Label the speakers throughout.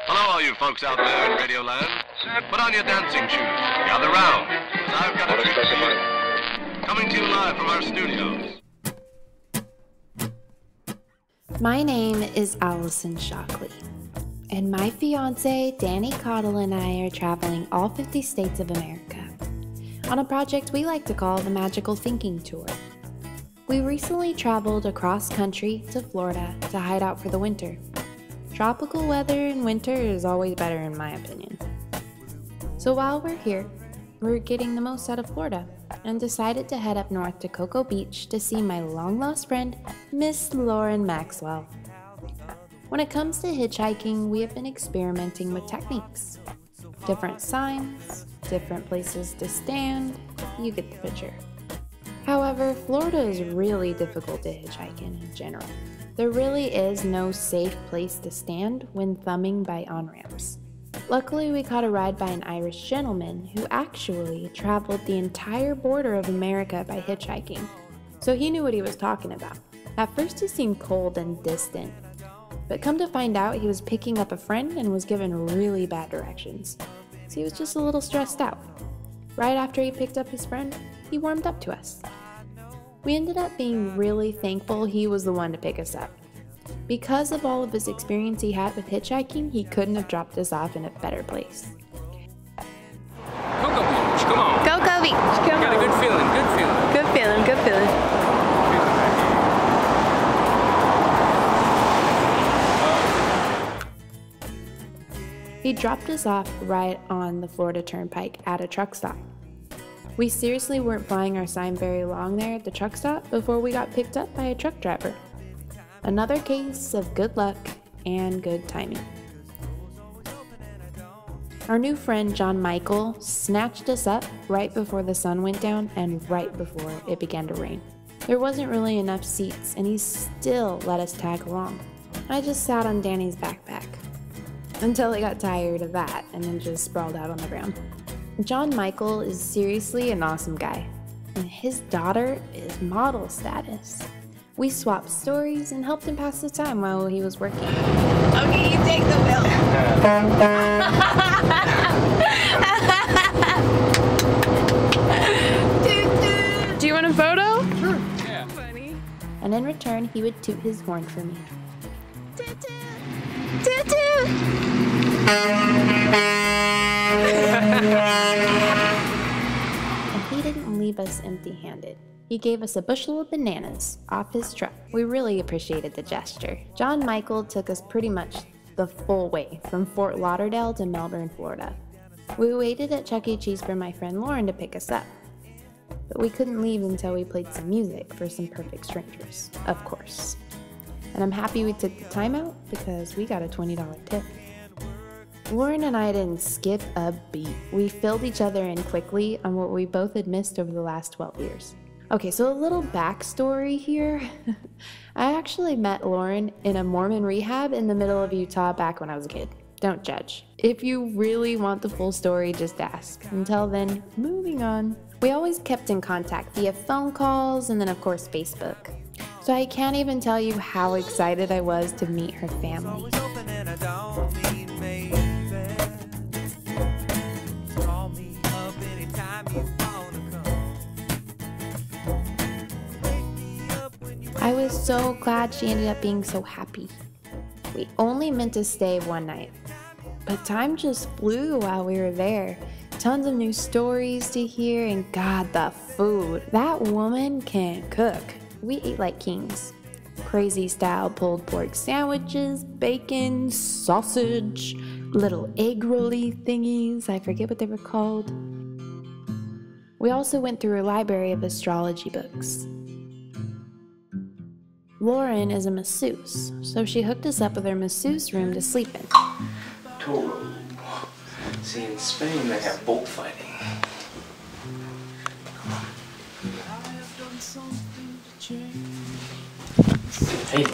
Speaker 1: Hello, all you folks out there in Radio Land. Put on your dancing shoes. Gather round, because I've got a treat for you. Coming to you live from our studios.
Speaker 2: My name is Allison Shockley, and my fiance, Danny Caudle, and I are traveling all 50 states of America on a project we like to call the Magical Thinking Tour. We recently traveled across country to Florida to hide out for the winter. Tropical weather in winter is always better in my opinion. So while we're here, we're getting the most out of Florida and decided to head up north to Coco Beach to see my long-lost friend, Miss Lauren Maxwell. When it comes to hitchhiking, we have been experimenting with techniques. Different signs, different places to stand, you get the picture. However, Florida is really difficult to hitchhike in general. There really is no safe place to stand when thumbing by on-ramps. Luckily, we caught a ride by an Irish gentleman who actually traveled the entire border of America by hitchhiking, so he knew what he was talking about. At first, he seemed cold and distant, but come to find out, he was picking up a friend and was given really bad directions, so he was just a little stressed out. Right after he picked up his friend, he warmed up to us. We ended up being really thankful he was the one to pick us up. Because of all of his experience he had with hitchhiking, he couldn't have dropped us off in a better place.
Speaker 3: Coco Beach, come on.
Speaker 2: Coco Beach, come on.
Speaker 3: Got a good feeling, good feeling.
Speaker 2: Good feeling, good feeling. He dropped us off right on the Florida Turnpike at a truck stop. We seriously weren't flying our sign very long there at the truck stop before we got picked up by a truck driver. Another case of good luck and good timing. Our new friend John Michael snatched us up right before the sun went down and right before it began to rain. There wasn't really enough seats and he still let us tag along. I just sat on Danny's backpack until I got tired of that and then just sprawled out on the ground. John Michael is seriously an awesome guy, and his daughter is model status. We swapped stories and helped him pass the time while he was working. Okay, you take the wheel. Do you want a photo?
Speaker 3: Sure. Yeah.
Speaker 2: Funny. And in return, he would toot his horn for me. Toot toot! Toot toot! And he didn't leave us empty-handed. He gave us a bushel of bananas off his truck. We really appreciated the gesture. John Michael took us pretty much the full way from Fort Lauderdale to Melbourne, Florida. We waited at Chuck E. Cheese for my friend Lauren to pick us up. But we couldn't leave until we played some music for some perfect strangers, of course. And I'm happy we took the time out because we got a $20 tip. Lauren and I didn't skip a beat. We filled each other in quickly on what we both had missed over the last 12 years. Okay, so a little backstory here. I actually met Lauren in a Mormon rehab in the middle of Utah back when I was a kid. Don't judge. If you really want the full story, just ask. Until then, moving on. We always kept in contact via phone calls and then of course Facebook. So I can't even tell you how excited I was to meet her family. I was so glad she ended up being so happy. We only meant to stay one night, but time just flew while we were there. Tons of new stories to hear, and God, the food. That woman can cook. We ate like kings. Crazy style pulled pork sandwiches, bacon, sausage, little egg rolly thingies, I forget what they were called. We also went through her library of astrology books. Lauren is a masseuse, so she hooked us up with her masseuse room to sleep in.
Speaker 3: Toro. See, in Spain they have bullfighting.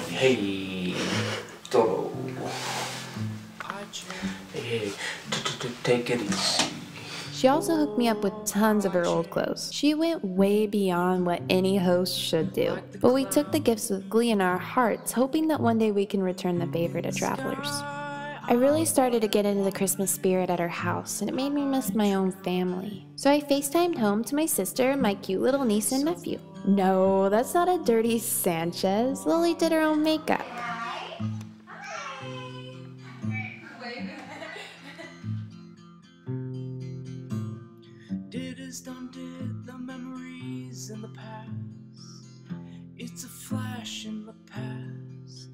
Speaker 3: Hey, Toro. Hey, take it easy.
Speaker 2: She also hooked me up with tons of her old clothes. She went way beyond what any host should do. But we took the gifts with glee in our hearts, hoping that one day we can return the favor to travelers. I really started to get into the Christmas spirit at her house, and it made me miss my own family. So I FaceTimed home to my sister and my cute little niece and nephew. No, that's not a dirty Sanchez. Lily did her own makeup.
Speaker 3: Undid the memories in the past. It's a flash in the past.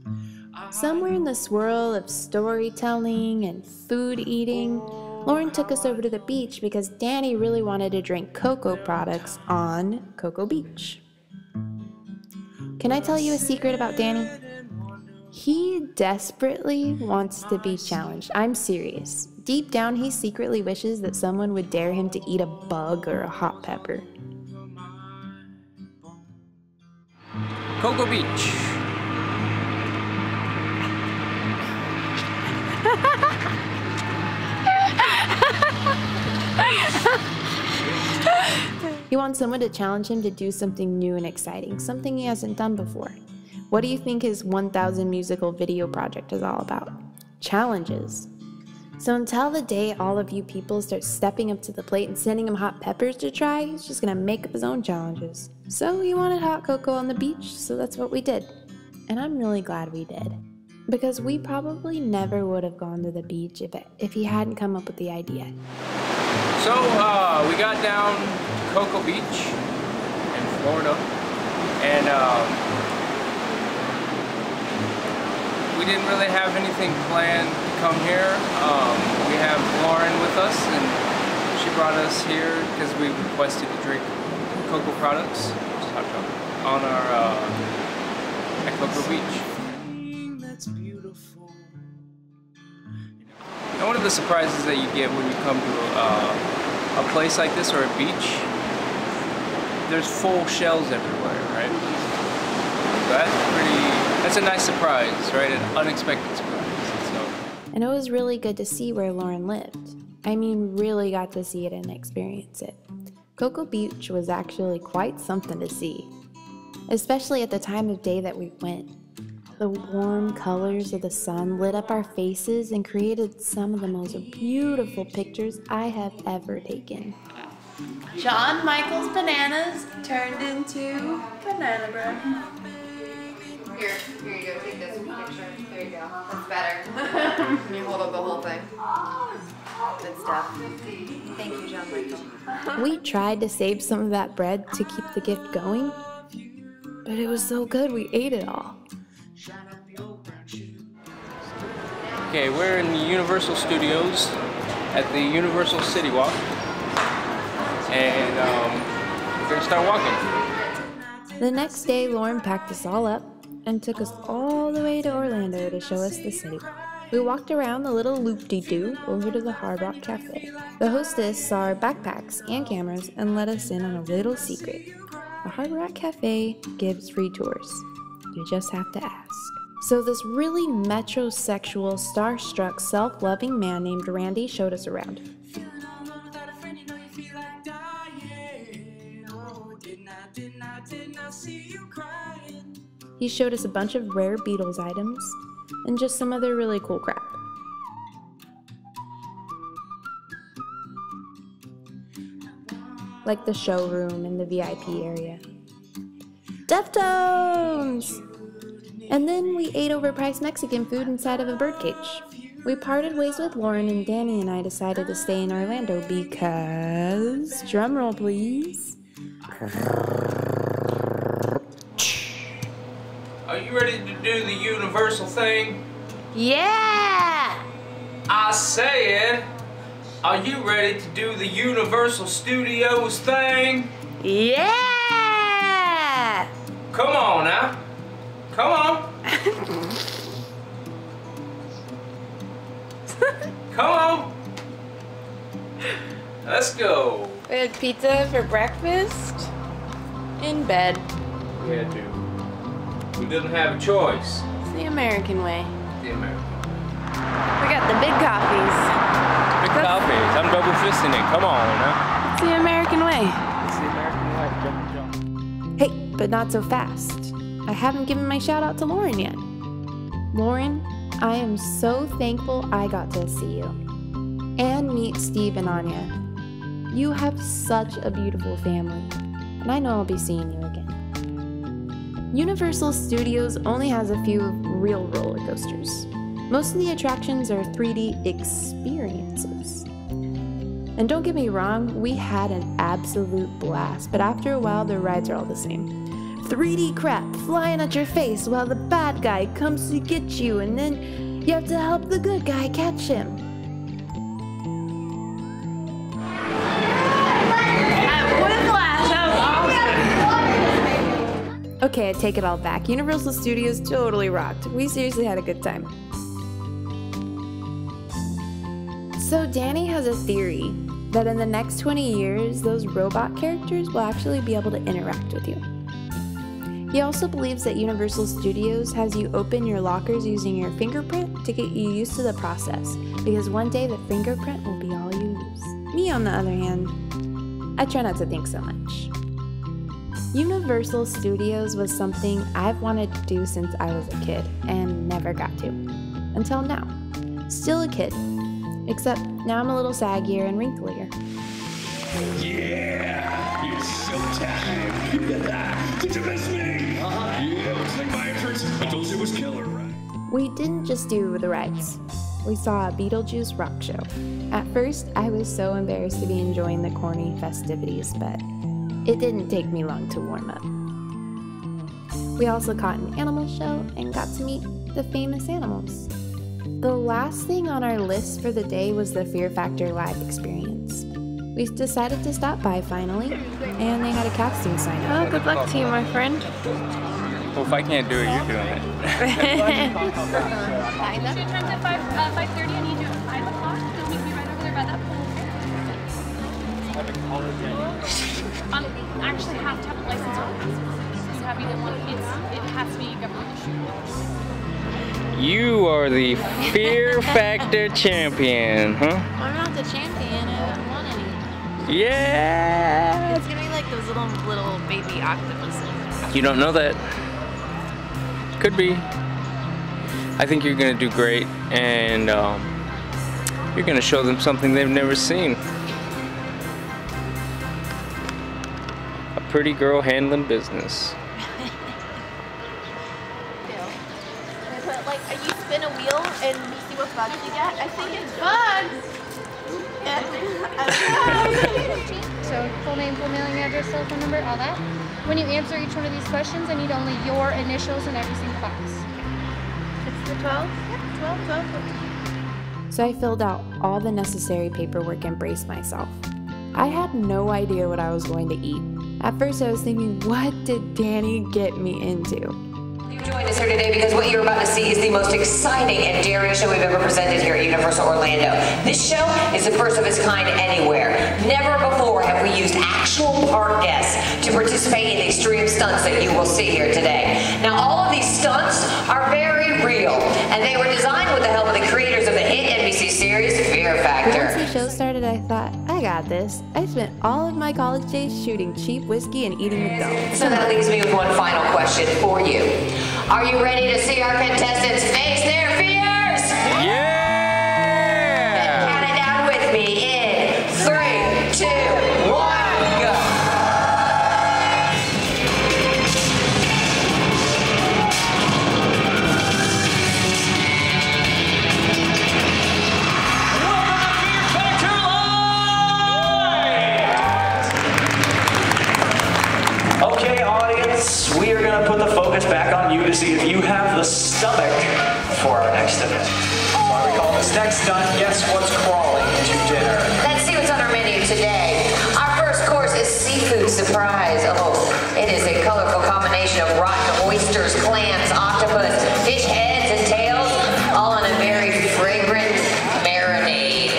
Speaker 2: Somewhere in the swirl of storytelling and food eating, Lauren took us over to the beach because Danny really wanted to drink cocoa products on Coco Beach. Can I tell you a secret about Danny? He desperately wants to be challenged. I'm serious. Deep down, he secretly wishes that someone would dare him to eat a bug or a hot pepper.
Speaker 3: Coco Beach.
Speaker 2: He wants someone to challenge him to do something new and exciting, something he hasn't done before. What do you think his 1,000 musical video project is all about? Challenges. So until the day all of you people start stepping up to the plate and sending him hot peppers to try, he's just gonna make up his own challenges. So he wanted hot cocoa on the beach, so that's what we did. And I'm really glad we did. Because we probably never would have gone to the beach if he hadn't come up with the idea.
Speaker 3: So we got down to Coco Beach in Florida, and we didn't really have anything planned to come here. We have Lauren with us, and she brought us here because we requested to drink cocoa products, which is hot chocolate, on our at Coco Beach. That's beautiful. And one of the surprises that you get when you come to a place like this or a beach, there's full shells everywhere, right? So that's a nice surprise, right? An unexpected surprise. So.
Speaker 2: And it was really good to see where Lauren lived. I mean, really got to see it and experience it. Coco Beach was actually quite something to see, especially at the time of day that we went. The warm colors of the sun lit up our faces and created some of the most beautiful pictures I have ever taken. John Michael's bananas turned into banana bread.
Speaker 4: Here you go, take this picture. There you go. That's better. You hold up the whole thing. Good stuff. Thank you, John Michael.
Speaker 2: We tried to save some of that bread to keep the gift going, but it was so good we ate it all.
Speaker 3: Okay, we're in the Universal Studios at the Universal City Walk, and we're gonna start walking.
Speaker 2: The next day, Lauren packed us all up and took us all the way to Orlando to show us the city. We walked around the little loop-de-doo over to the Hard Rock Cafe. The hostess saw our backpacks and cameras and let us in on a little secret. The Hard Rock Cafe gives free tours. You just have to ask. So this really metrosexual, starstruck, self-loving man named Randy showed us around. He showed us a bunch of rare Beatles items and just some other really cool crap. Like the showroom and the VIP area. Deftones! And then we ate overpriced Mexican food inside of a birdcage. We parted ways with Lauren, and Danny and I decided to stay in Orlando because, drumroll please.
Speaker 3: Are you ready to do the Universal thing?
Speaker 2: Yeah!
Speaker 3: I said, are you ready to do the Universal Studios thing?
Speaker 2: Yeah!
Speaker 3: Come on now. Come on. Come on. Let's go.
Speaker 2: We had pizza for breakfast. In bed.
Speaker 3: We had to. We didn't have a choice.
Speaker 2: It's the American way.
Speaker 3: The American.
Speaker 2: We got the big coffees.
Speaker 3: Big copies. I'm double fisting it. Come on now.
Speaker 2: It's the American way.
Speaker 3: It's the American way. Jump.
Speaker 2: Hey, but not so fast. I haven't given my shout out to Lauren yet. Lauren, I am so thankful I got to see you. And meet Steve and Anya. You have such a beautiful family, and I know I'll be seeing you again. Universal Studios only has a few real roller coasters. Most of the attractions are 3D experiences. And don't get me wrong, we had an absolute blast, but after a while the rides are all the same. 3D crap flying at your face while the bad guy comes to get you, and then you have to help the good guy catch him. Okay, I take it all back. Universal Studios totally rocked. We seriously had a good time. So Danny has a theory that in the next 20 years, those robot characters will actually be able to interact with you. He also believes that Universal Studios has you open your lockers using your fingerprint to get you used to the process, because one day the fingerprint will be all you use. Me, on the other hand, I try not to think so much. Universal Studios was something I've wanted to do since I was a kid and never got to. Until now. Still a kid. Except now I'm a little saggier and wrinklier.
Speaker 5: Yeah! It's showtime! Did you miss me? Yeah, looks like my entrance. I told you it was killer, right?
Speaker 2: We didn't just do the rides. We saw a Beetlejuice rock show. At first, I was so embarrassed to be enjoying the corny festivities, but it didn't take me long to warm up. We also caught an animal show and got to meet the famous animals. The last thing on our list for the day was the Fear Factor live experience. We decided to stop by finally, and they had a casting sign up.
Speaker 6: Oh, good luck to you, my friend.
Speaker 3: Well, if I can't do it, you're doing it.
Speaker 7: So your time's at 5:30. I need you at 5 o'clock. You'll meet me right over there by that pool. Actually have to have a license or pass. You have either one. It has to be government issued.
Speaker 3: You are the Fear Factor champion, huh?
Speaker 6: I'm not the champion. I haven't won any.
Speaker 3: Yeah!
Speaker 6: It's gonna be like those little baby octopuses.
Speaker 3: You don't know that. Could be. I think you're gonna do great, and you're gonna show them something they've never seen. A pretty girl handling business.
Speaker 6: Like, you spin a wheel and you see what bugs you get. I think it's bugs.
Speaker 7: So full name, full mailing address, cell phone number, all that. When you answer each one of these questions, I need only your initials in every single box.
Speaker 6: It's the 12? Yeah, 12.
Speaker 2: So I filled out all the necessary paperwork and braced myself. I had no idea what I was going to eat. At first I was thinking, what did Danny get me into?
Speaker 8: You've joined us here today because what you're about to see is the most exciting and daring show we've ever presented here at Universal Orlando. This show is the first of its kind anywhere. Never before have we used actual park guests to participate in the extreme stunts that you will see here today. Now, all of these stunts are very real, and they were designed with the help of the creators of the hit NBC series Fear Factor.
Speaker 2: Once the show started, I thought, I got this. I spent all of my college days shooting cheap whiskey and eating McDonald's.
Speaker 8: So that leaves me with one final question for you. Are you ready to see our contestants face their fears?
Speaker 3: Yeah!
Speaker 8: Then count it down with me in 3, 2, 1, go!
Speaker 9: Okay, audience, we are going to put the focus back on you to see if you have the stomach for our next event. That's why we call this next stunt, Guess What's Crawling into Dinner.
Speaker 8: Let's see what's on our menu today. Our first course is Seafood Surprise. Oh, it is a colorful combination of rotten oysters, clams, octopus, fish heads, and tails, all in a very fragrant marinade.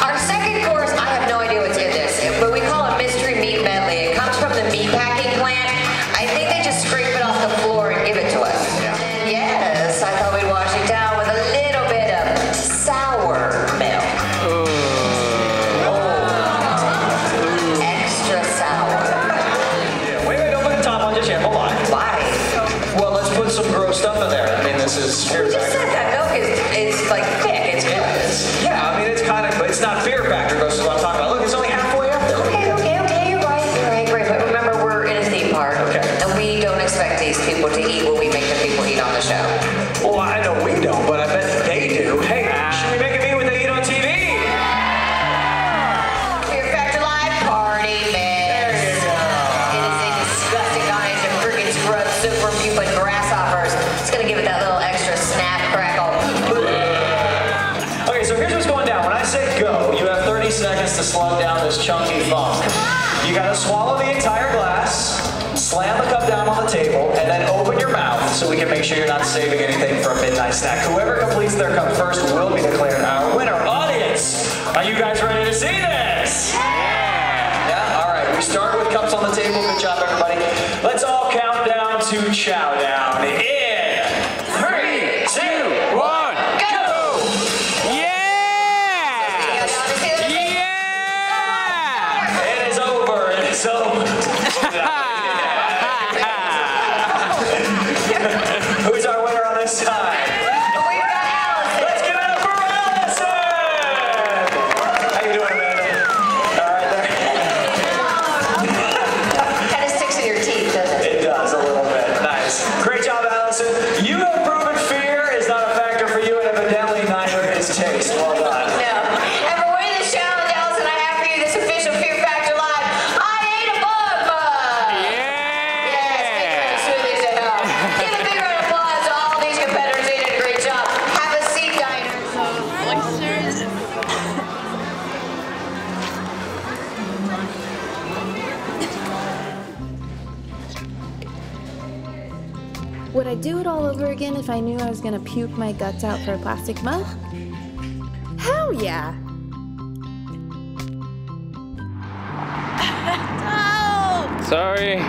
Speaker 8: Our second course, I have no idea what's in this, but we call it Mystery Meat Medley. It comes from the meat packing plant. I think they just scrape it off the floor and give it to us. And yes, I thought we'd wash it down with a little bit of sour milk.
Speaker 9: stuff in there? I mean, this is fear
Speaker 8: You
Speaker 9: factor.
Speaker 8: said that milk is like thick. It's good.
Speaker 9: Yeah, I mean, it's kind of, it's not fear factor. This is what I'm talking about. Look, it's only halfway up there.
Speaker 8: Okay, you're right, great. But remember, we're in a theme park.
Speaker 9: Okay.
Speaker 8: And we don't expect these people to eat what we make the people eat on the show.
Speaker 9: Well, I know we don't, but I bet they do. Hey, should we make them eat what they eat on TV?
Speaker 8: Fear Factor Live party mix.
Speaker 9: There you go.
Speaker 8: It is a disgusting combination of crickets, grubs, super pupa, and grasshoppers. It's gonna give it that little extra snap crackle.
Speaker 9: Okay, so here's what's going down. When I say go, you have 30 seconds to slug down this chunky funk. You gotta swallow the entire glass, slam the cup down on the table, and then open your mouth so we can make sure you're not saving anything for a midnight snack. Whoever completes their cup first will be declared our winner. Audience, are you guys ready to see this? Yeah? All right, we start with cups on the table. Good job, everybody. Let's all count down to chow down. In 3, 2, 1, go! It is over. It is over. Who's our winner on this side?
Speaker 8: We've got Allison.
Speaker 9: Let's give it up for Allison! How you doing, Amanda? All right there?
Speaker 8: Kind of sticks in your teeth, doesn't it?
Speaker 9: It does a little bit. Nice. Great job, Allison. You have proven fear is not a factor for you, and evidently neither is taste. Well done.
Speaker 8: No. And for winning this challenge, Allison, I have for you this official Fear Factor Live. I ate a bug. Yes, big fan of smoothies at home. Give a big round of applause to all these competitors. They did a great job. Have a seat, diners.
Speaker 2: Would I do it all over again if I knew I was gonna puke my guts out for a plastic mug? Hell yeah!
Speaker 3: Sorry.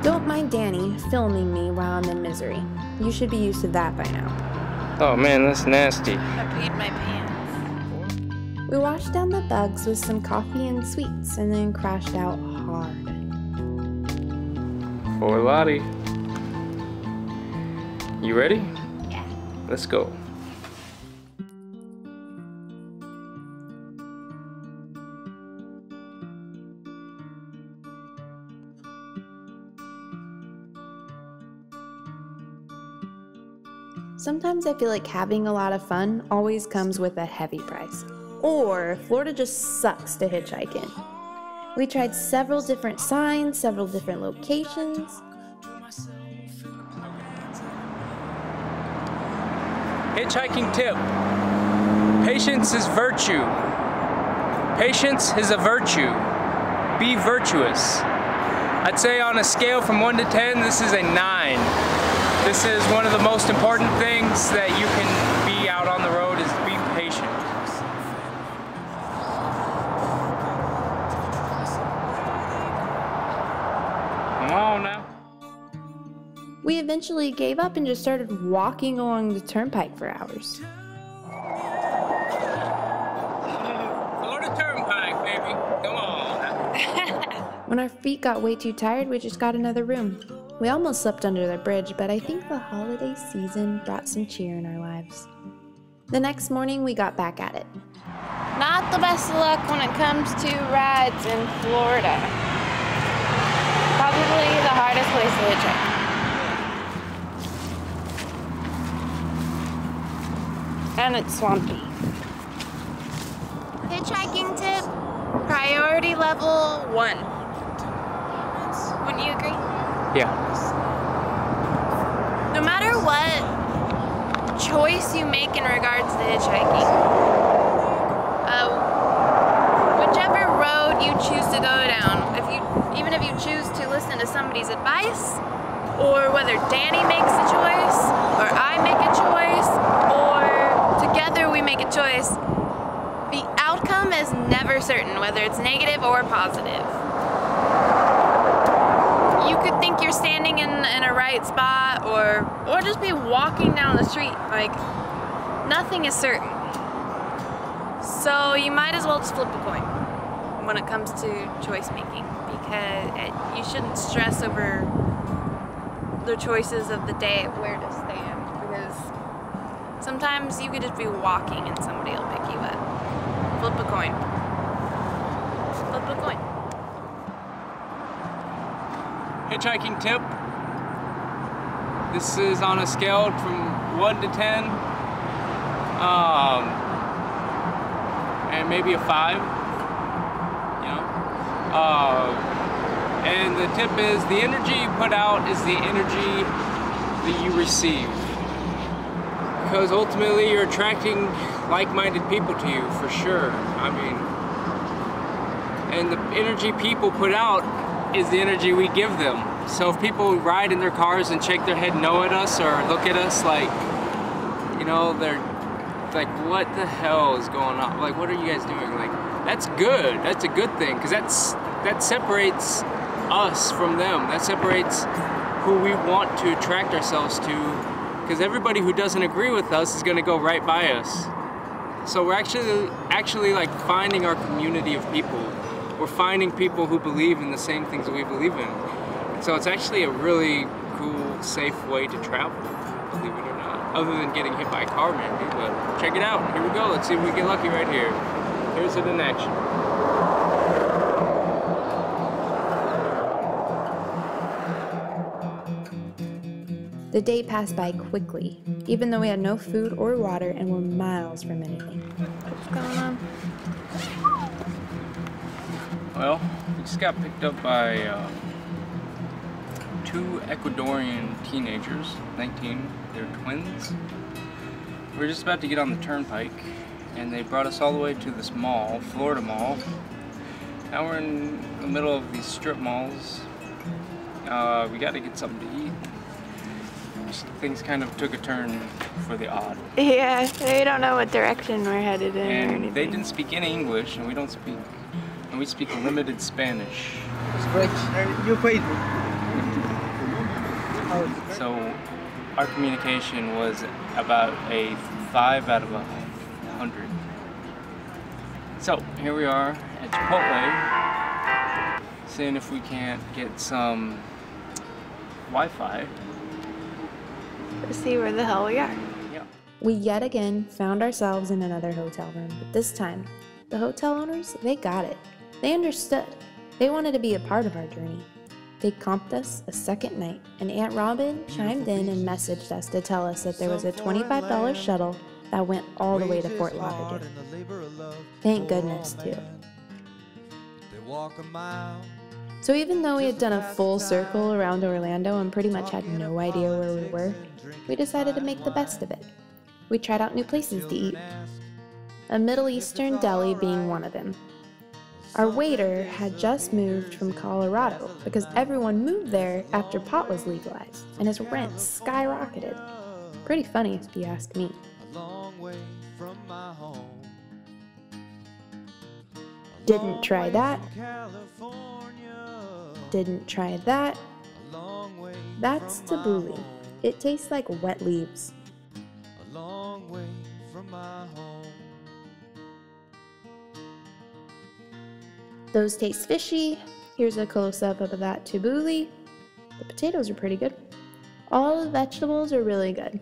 Speaker 2: Don't mind Danny filming me while I'm in misery. You should be used to that by now.
Speaker 3: Oh man, that's nasty.
Speaker 6: I peed my pants.
Speaker 2: We washed down the bugs with some coffee and sweets and then crashed out hard.
Speaker 3: For Lottie. You ready?
Speaker 2: Yeah.
Speaker 3: Let's go.
Speaker 2: Sometimes I feel like having a lot of fun always comes with a heavy price. Or Florida just sucks to hitchhike in. We tried several different signs, several different locations.
Speaker 3: Hitchhiking tip. Patience is virtue. Patience is a virtue. Be virtuous. I'd say on a scale from 1 to 10, this is a 9. This is one of the most important things that you can be out on the road is to be patient. Come on now.
Speaker 2: We eventually gave up and just started walking along the turnpike for hours.
Speaker 3: Florida Turnpike, baby. Come on now.
Speaker 2: When our feet got way too tired, we just got another room. We almost slept under the bridge, but I think the holiday season brought some cheer in our lives. The next morning, we got back at it.
Speaker 6: Not the best of luck when it comes to rides in Florida. Probably the hardest place to hitchhike. And it's swampy. Hitchhiking tip, priority level 1. Wouldn't you agree?
Speaker 3: Yeah.
Speaker 6: No matter what choice you make in regards to hitchhiking, whichever road you choose to go down, even if you choose to listen to somebody's advice, or whether Danny makes a choice, or I make a choice, or together we make a choice, the outcome is never certain, whether it's negative or positive. You could think you're standing in a right spot or just be walking down the street. Like, nothing is certain. So you might as well just flip a coin. when it comes to choice making, because you shouldn't stress over the choices of the day of where to stand, because sometimes you could just be walking and somebody will pick you up. Flip a coin. Flip a coin.
Speaker 3: Hitchhiking tip. This is on a scale from 1 to 10. And maybe a 5. You know? And the tip is the energy you put out is the energy that you receive. Because ultimately you're attracting like-minded people to you, for sure. I mean, and the energy people put out is the energy we give them. So if people ride in their cars and shake their head no at us or look at us like, you know, they're like, what the hell is going on? Like, what are you guys doing? Like, that's good. That's a good thing, because that separates us from them. That separates who we want to attract ourselves to, because everybody who doesn't agree with us is going to go right by us. So we're actually like finding our community of people. We're finding people who believe in the same things that we believe in. So it's actually a really cool, safe way to travel, believe it or not. Other than getting hit by a car, maybe. But check it out. Here we go. Let's see if we get lucky right here. Here's it in action.
Speaker 2: The day passed by quickly, even though we had no food or water and were miles from anything.
Speaker 6: What's going on?
Speaker 3: Well, we just got picked up by 2 Ecuadorian teenagers, 19, they're twins. We're just about to get on the turnpike, and they brought us all the way to this mall, Florida Mall. Now we're in the middle of these strip malls. We got to get something to eat. Things kind of took a turn for the odd.
Speaker 6: Yeah, they don't know what direction we're headed in or anything.
Speaker 3: And they didn't speak any English, and we don't speak, and we speak limited Spanish.
Speaker 10: You paid.
Speaker 3: So our communication was about a 5 out of 100. So here we are at Chipotle, seeing if we can't get some Wi-Fi.
Speaker 6: Let's see where the hell we are.
Speaker 3: Yeah.
Speaker 2: We yet again found ourselves in another hotel room, but this time, the hotel owners, they got it. They understood. They wanted to be a part of our journey. They comped us a second night, and Aunt Robin chimed in and messaged us to tell us that there was a $25 shuttle that went all the way to Fort Lauderdale. Thank goodness, too. So even though we had done a full circle around Orlando and pretty much had no idea where we were, we decided to make the best of it. We tried out new places to eat, a Middle Eastern deli being one of them. Our waiter had just moved from Colorado because everyone moved there after pot was legalized, and his rent skyrocketed. Pretty funny if you ask me. Didn't try that. Didn't try that. That's tabbouleh. It tastes like wet leaves. A long way from my home. Those taste fishy. Here's a close-up of that tabbouleh. The potatoes are pretty good. All the vegetables are really good.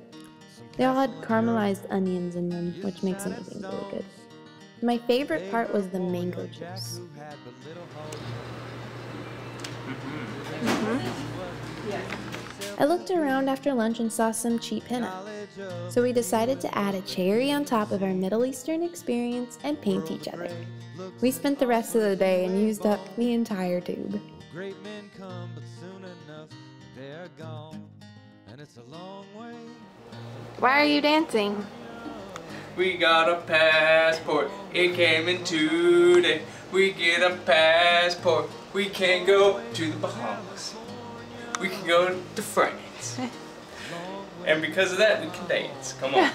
Speaker 2: They all had caramelized onions in them, which makes anything really good. My favorite part was the mango juice. I looked around after lunch and saw some cheap henna. So we decided to add a cherry on top of our Middle Eastern experience and paint each other. We spent the rest of the day and used up the entire tube.
Speaker 6: Why are you dancing?
Speaker 3: We got a passport, it came in today. We get a passport, we can go to the Bahamas. We can go to France. And because of that, we can dance. Come on.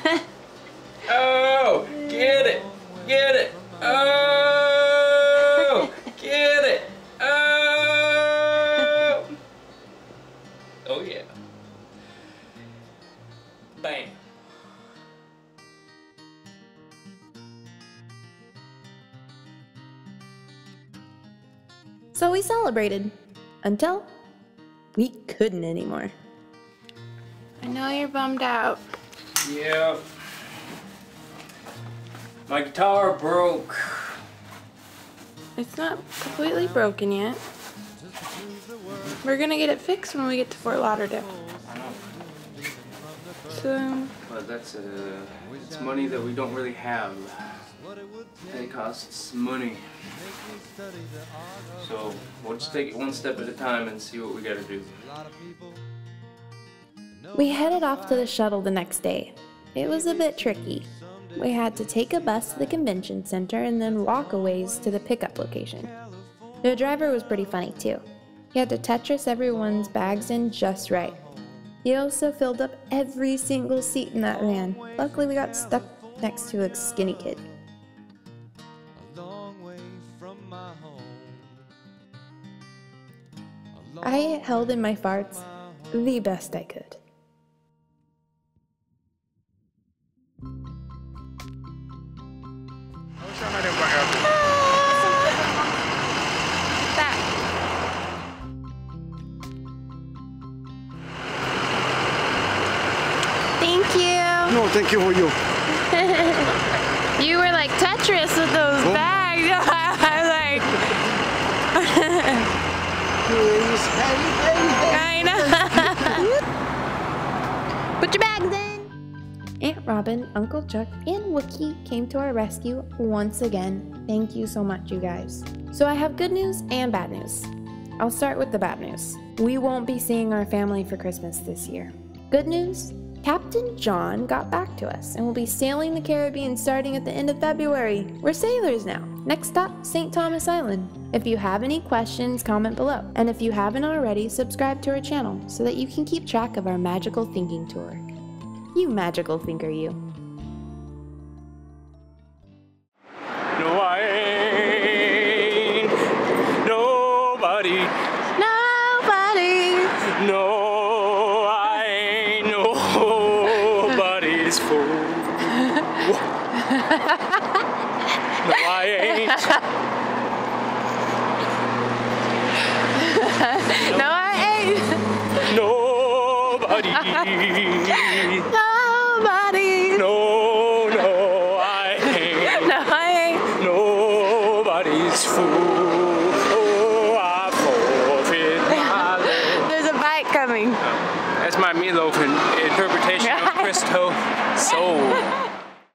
Speaker 3: Oh, get it, get it. Oh, get it. Oh. Oh yeah. Bam.
Speaker 2: So we celebrated. Until we couldn't anymore.
Speaker 6: I know you're bummed out.
Speaker 3: Yeah. My guitar broke.
Speaker 6: It's not completely broken yet. We're gonna get it fixed when we get to Fort Lauderdale. So...
Speaker 3: But that's it's money that we don't really have. And it costs money. So we'll just take it one step at a time and see what we gotta do.
Speaker 2: We headed off to the shuttle the next day. It was a bit tricky. We had to take a bus to the convention center and then walk a ways to the pickup location. The driver was pretty funny too. He had to Tetris everyone's bags in just right. He also filled up every single seat in that van. Luckily we got stuck next to a skinny kid. I held in my farts the best I could.
Speaker 6: Thank you.
Speaker 10: No, thank you for you.
Speaker 6: You were like Tetris with those bags. I was like... I know. Put your bags in.
Speaker 2: Aunt Robin, Uncle Chuck, and Wookie came to our rescue once again. Thank you so much, you guys. So I have good news and bad news. I'll start with the bad news. We won't be seeing our family for Christmas this year. Good news? Captain John got back to us and will be sailing the Caribbean starting at the end of February. We're sailors now. Next stop, St. Thomas Island. If you have any questions, comment below. And if you haven't already, subscribe to our channel so that you can keep track of our magical thinking tour. You magical thinker, you.
Speaker 3: No, I ain't nobody.
Speaker 6: Nobody.
Speaker 3: No, I ain't nobody's fool. No, I ain't.
Speaker 6: No, I ain't.
Speaker 3: Nobody.
Speaker 6: Nobody.
Speaker 3: No, no, I ain't.
Speaker 6: No, I ain't.
Speaker 3: Nobody's fool. Oh, I forfeit my love.
Speaker 6: There's a bike coming.
Speaker 3: That's my meatloaf interpretation of Chris Toth Soul.